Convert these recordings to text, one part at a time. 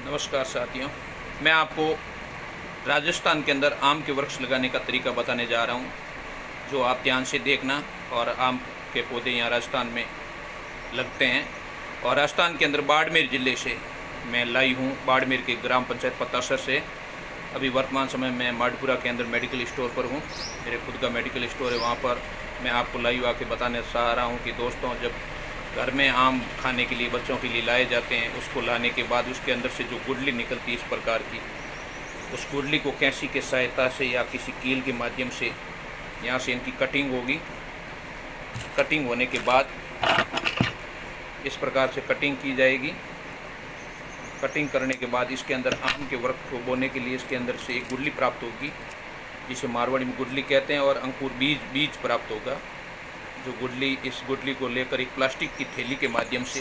नमस्कार साथियों, मैं आपको राजस्थान के अंदर आम के वृक्ष लगाने का तरीका बताने जा रहा हूं, जो आप ध्यान से देखना। और आम के पौधे यहाँ राजस्थान में लगते हैं। और राजस्थान के अंदर बाड़मेर ज़िले से मैं लाई हूँ, बाड़मेर के ग्राम पंचायत पतासर से। अभी वर्तमान समय में माडपुरा के अंदर मेडिकल स्टोर पर हूँ। मेरे खुद का मेडिकल स्टोर है, वहाँ पर मैं आपको लाइव आके बताने चाह रहा हूँ कि दोस्तों, जब घर में आम खाने के लिए बच्चों के लिए लाए जाते हैं, उसको लाने के बाद उसके अंदर से जो गुठली निकलती है इस प्रकार की, उस गुठली को कैंची के सहायता से या किसी कील के माध्यम से यहाँ से इनकी कटिंग होगी। कटिंग होने के बाद इस प्रकार से कटिंग की जाएगी। कटिंग करने के बाद इसके अंदर आम के वृक्ष को बोने के लिए इसके अंदर से एक गुठली प्राप्त होगी, जिसे मारवाड़ी में गुठली कहते हैं, और अंकुर बीज प्राप्त होगा। जो गुठली, इस गुठली को लेकर एक प्लास्टिक की थैली के माध्यम से,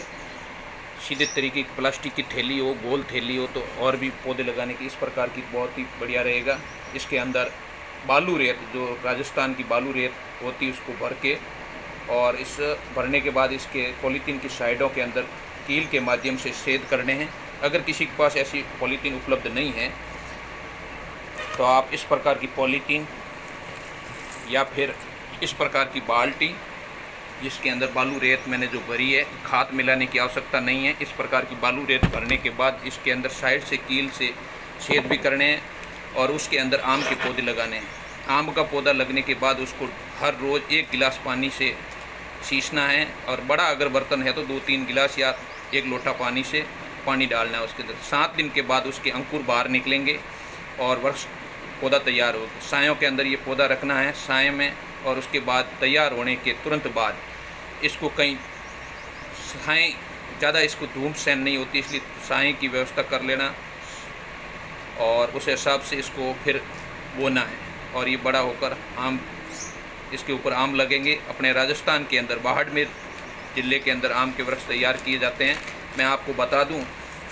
सीधे तरीके की प्लास्टिक की थैली हो, गोल थैली हो, तो और भी पौधे लगाने की इस प्रकार की बहुत ही बढ़िया रहेगा। इसके अंदर बालू रेत, जो राजस्थान की बालू रेत होती है, उसको भर के, और इस भरने के बाद इसके पॉलीथीन की साइडों के अंदर कील के माध्यम से छेद करने हैं। अगर किसी के पास ऐसी पॉलीथीन उपलब्ध नहीं है तो आप इस प्रकार की पॉलीथीन या फिर इस प्रकार की बाल्टी, जिसके अंदर बालू रेत मैंने जो भरी है, खाद मिलाने की आवश्यकता नहीं है। इस प्रकार की बालू रेत भरने के बाद इसके अंदर साइड से कील से छेद भी करने हैं और उसके अंदर आम के पौधे लगाने हैं। आम का पौधा लगने के बाद उसको हर रोज़ 1 गिलास पानी से सींचना है, और बड़ा अगर बर्तन है तो 2-3 गिलास या 1 लोटा पानी से पानी डालना है उसके अंदर। 7 दिन के बाद उसके अंकुर बाहर निकलेंगे और वृक्ष पौधा तैयार होगा। सायों के अंदर ये पौधा रखना है, साय में, और उसके बाद तैयार होने के तुरंत बाद इसको कहीं साएँ, ज़्यादा इसको धूप सहन नहीं होती, इसलिए साएँ की व्यवस्था कर लेना और उस हिसाब से इसको फिर बोना है। और ये बड़ा होकर आम, इसके ऊपर आम लगेंगे। अपने राजस्थान के अंदर बाड़मेर ज़िले के अंदर आम के वृक्ष तैयार किए जाते हैं। मैं आपको बता दूं,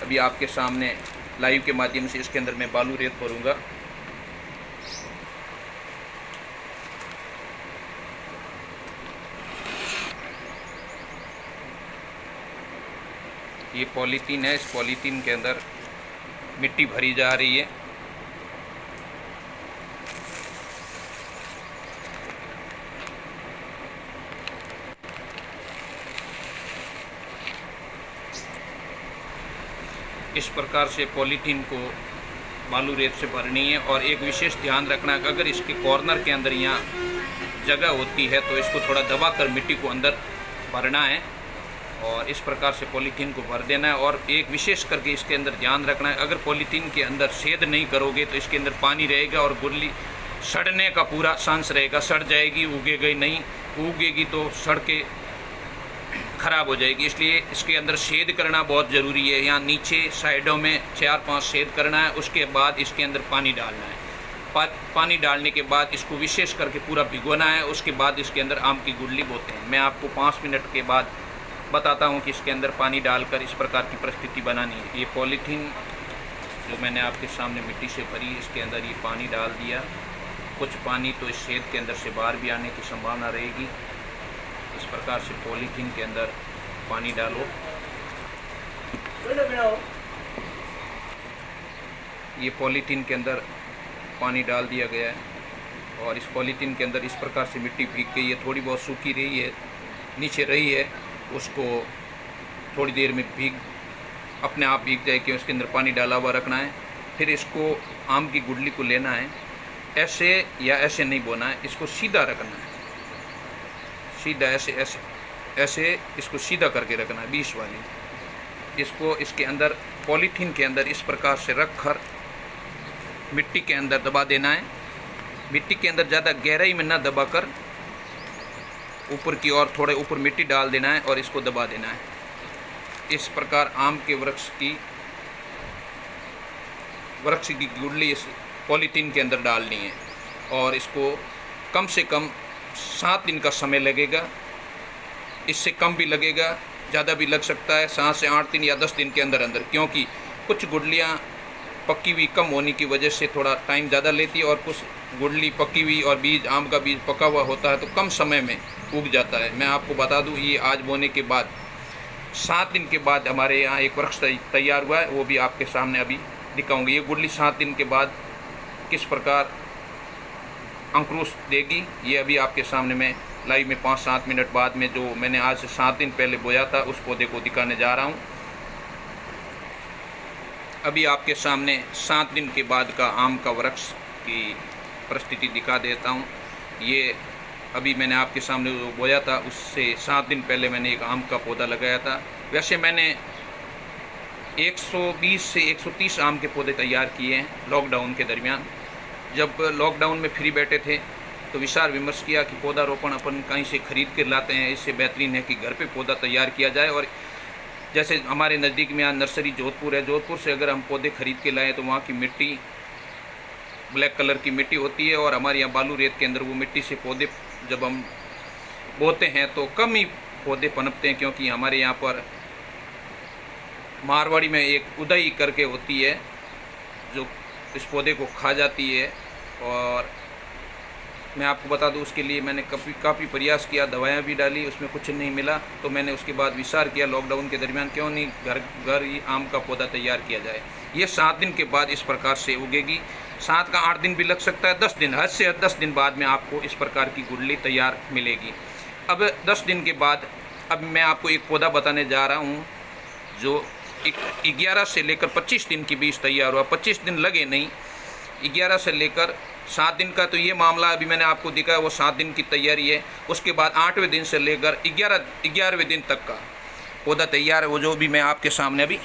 अभी आपके सामने लाइव के माध्यम से इसके अंदर मैं बालू रेत भरूँगा। ये पॉलीथीन है, इस पॉलीथीन के अंदर मिट्टी भरी जा रही है। इस प्रकार से पॉलीथीन को बालू रेत से भरनी है। और एक विशेष ध्यान रखना है कि अगर इसके कॉर्नर के अंदर यहाँ जगह होती है तो इसको थोड़ा दबाकर मिट्टी को अंदर भरना है, और इस प्रकार से पॉलीथीन को भर देना है। और एक विशेष करके इसके अंदर ध्यान रखना है, अगर पॉलीथीन के अंदर छेद नहीं करोगे तो इसके अंदर पानी रहेगा और गुठली सड़ने का पूरा चांस रहेगा। सड़ जाएगी, उगेगी नहीं, उगेगी तो सड़ के ख़राब हो जाएगी। इसलिए इसके अंदर छेद करना बहुत ज़रूरी है। यहाँ नीचे साइडों में 4-5 छेद करना है। उसके बाद इसके अंदर पानी डालना है। पानी डालने के बाद इसको विशेष करके पूरा भिगोना है। उसके बाद इसके अंदर आम की गुठली बोते हैं। मैं आपको 5 मिनट के बाद बताता हूँ कि इसके अंदर पानी डालकर इस प्रकार की परिस्थिति बनानी है। ये पॉलीथीन जो मैंने आपके सामने मिट्टी से भरी, इसके अंदर ये पानी डाल दिया। कुछ पानी तो इस छेद के अंदर से बाहर भी आने की संभावना रहेगी। इस प्रकार से पॉलीथीन के अंदर पानी डालो। ये पॉलीथीन के अंदर पानी डाल दिया गया है, और इस पॉलीथीन के अंदर इस प्रकार से मिट्टी भीग गई है। थोड़ी बहुत सूखी रही है, नीचे रही है, उसको थोड़ी देर में अपने आप भीग जाए कि उसके अंदर पानी डाला हुआ रखना है। फिर इसको आम की गुठली को लेना है, ऐसे या ऐसे नहीं बोना है, इसको सीधा रखना है। सीधा ऐसे इसको सीधा करके रखना है, 20 वाली। इसको इसके अंदर पॉलीथीन के अंदर इस प्रकार से रख कर मिट्टी के अंदर दबा देना है। मिट्टी के अंदर ज़्यादा गहराई में ना दबा कर ऊपर की ओर थोड़े ऊपर मिट्टी डाल देना है और इसको दबा देना है। इस प्रकार आम के वृक्ष की गुठली इस पॉलीथीन के अंदर डालनी है, और इसको कम से कम 7 दिन का समय लगेगा। इससे कम भी लगेगा, ज़्यादा भी लग सकता है, 7 से 8 दिन या 10 दिन के अंदर अंदर, क्योंकि कुछ गुठलियाँ पक्की हुई कम होने की वजह से थोड़ा टाइम ज़्यादा लेती है, और कुछ गुठली पकी हुई और बीज, आम का बीज पका हुआ होता है तो कम समय में उग जाता है। मैं आपको बता दूं, ये आज बोने के बाद 7 दिन के बाद हमारे यहाँ एक वृक्ष तैयार हुआ है, वो भी आपके सामने अभी दिखाऊंगी। ये गुडली 7 दिन के बाद किस प्रकार अंकुरित देगी, ये अभी आपके सामने मैं लाइव में 5-7 मिनट बाद में जो मैंने आज से 7 दिन पहले बोया था उस पौधे को दिखाने जा रहा हूँ। अभी आपके सामने 7 दिन के बाद का आम का वृक्ष की परिस्थिति दिखा देता हूँ। ये अभी मैंने आपके सामने जो बोया था उससे 7 दिन पहले मैंने एक आम का पौधा लगाया था। वैसे मैंने 120 से 130 आम के पौधे तैयार किए हैं लॉकडाउन के दरमियान। जब लॉकडाउन में फ्री बैठे थे तो विचार विमर्श किया कि पौधा रोपण अपन कहीं से ख़रीद कर लाते हैं, इससे बेहतरीन है कि घर पे पौधा तैयार किया जाए। और जैसे हमारे नज़दीक में यहाँ नर्सरी जोधपुर है, जोधपुर से अगर हम पौधे ख़रीद के लाएँ तो वहाँ की मिट्टी ब्लैक कलर की मिट्टी होती है और हमारे यहाँ बालू रेत के अंदर वो मिट्टी से पौधे जब हम बोते हैं तो कम ही पौधे पनपते हैं, क्योंकि हमारे यहाँ पर मारवाड़ी में एक उदई करके होती है जो इस पौधे को खा जाती है। और मैं आपको बता दूं, उसके लिए मैंने काफ़ी प्रयास किया, दवाएं भी डाली, उसमें कुछ नहीं मिला। तो मैंने उसके बाद विचार किया लॉकडाउन के दरमियान क्यों नहीं घर ही आम का पौधा तैयार किया जाए। ये 7 दिन के बाद इस प्रकार से उगेगी। 7 का 8 दिन भी लग सकता है, 10 दिन, हद से 10 दिन बाद में आपको इस प्रकार की गुडली तैयार मिलेगी। अब 10 दिन के बाद अब मैं आपको एक पौधा बताने जा रहा हूँ जो 11 से लेकर 25 दिन के बीच तैयार हुआ। 25 दिन लगे नहीं, 11 से लेकर 7 दिन का तो ये मामला अभी मैंने आपको दिखाया, वो 7 दिन की तैयारी है। उसके बाद 8वें दिन से लेकर 11वें दिन तक का पौधा तैयार है, वो जो भी मैं आपके सामने अभी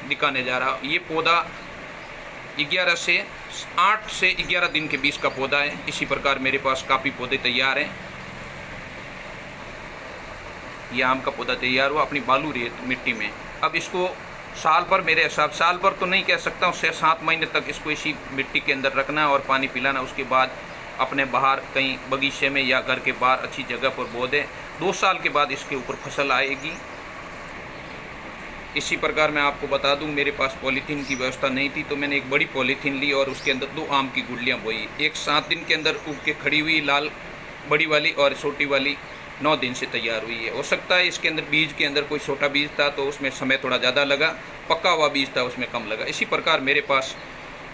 दिखाने जा रहा हूँ। ये पौधा 8 से 11 दिन के बीच का पौधा है। इसी प्रकार मेरे पास काफ़ी पौधे तैयार हैं। ये आम का पौधा तैयार हुआ अपनी बालू रेत मिट्टी में। अब इसको साल भर, मेरे हिसाब साल भर तो नहीं कह सकता हूँ, 6-7 महीने तक इसको इसी मिट्टी के अंदर रखना है और पानी पिलाना। उसके बाद अपने बाहर कहीं बगीचे में या घर के बाहर अच्छी जगह पर बो दें। 2 साल के बाद इसके ऊपर फसल आएगी। इसी प्रकार मैं आपको बता दूं, मेरे पास पॉलीथीन की व्यवस्था नहीं थी तो मैंने एक बड़ी पॉलीथीन ली और उसके अंदर 2 आम की गुडलियाँ बोई। एक 7 दिन के अंदर उग के खड़ी हुई लाल बड़ी वाली, और छोटी वाली 9 दिन से तैयार हुई है। हो सकता है इसके अंदर बीज के अंदर कोई छोटा बीज था तो उसमें समय थोड़ा ज़्यादा लगा, पका हुआ बीज था उसमें कम लगा। इसी प्रकार मेरे पास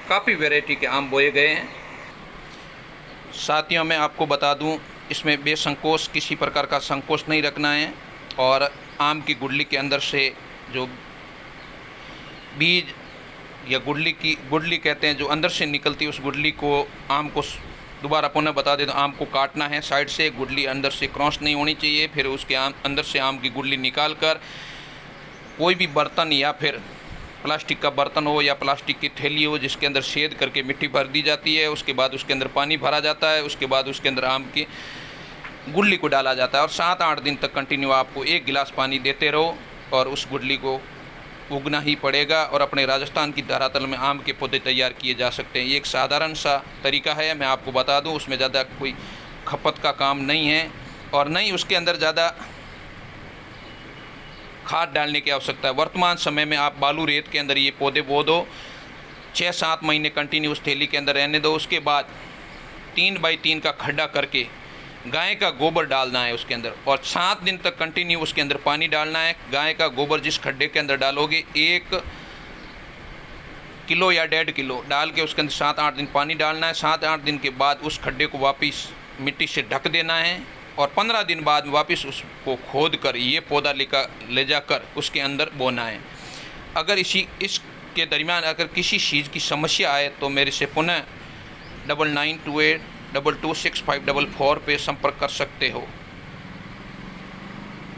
काफ़ी वैरायटी के आम बोए गए हैं। साथियों, मैं आपको बता दूं, इसमें बेसंकोच किसी प्रकार का संकोच नहीं रखना है। और आम की गुडली के अंदर से जो बीज या गुडली कहते हैं जो अंदर से निकलती है, उस गुडली को आम को दोबारा पुनः बता दें तो आम को काटना है साइड से, गुडली अंदर से क्रॉस नहीं होनी चाहिए। फिर उसके अंदर से आम की गुडली निकाल कर कोई भी बर्तन या फिर प्लास्टिक का बर्तन हो या प्लास्टिक की थैली हो जिसके अंदर छेद करके मिट्टी भर दी जाती है। उसके बाद उसके अंदर पानी भरा जाता है। उसके बाद उसके अंदर आम की गुडली को डाला जाता है और 7-8 दिन तक कंटिन्यू आपको 1 गिलास पानी देते रहो और उस गुडली को उगना ही पड़ेगा। और अपने राजस्थान की धरातल में आम के पौधे तैयार किए जा सकते हैं। ये एक साधारण सा तरीका है, मैं आपको बता दूं। उसमें ज़्यादा कोई खपत का काम नहीं है और नहीं उसके अंदर ज़्यादा खाद डालने की आवश्यकता है। वर्तमान समय में आप बालू रेत के अंदर ये पौधे बो दो, 6-7 महीने कंटिन्यू उस थैली के अंदर रहने दो। उसके बाद 3x3 का खड्डा करके गाय का गोबर डालना है उसके अंदर और 7 दिन तक कंटिन्यू उसके अंदर पानी डालना है। गाय का गोबर जिस खड्डे के अंदर डालोगे 1 किलो या 1.5 किलो डाल के उसके अंदर 7-8 दिन पानी डालना है। 7-8 दिन के बाद उस खड्डे को वापस मिट्टी से ढक देना है और 15 दिन बाद वापस उसको खोद कर ये पौधा ले जाकर उसके अंदर बोना है। अगर इसके दरमियान अगर किसी चीज़ की समस्या आए तो मेरे से पुनः 9928226544 पे संपर्क कर सकते हो।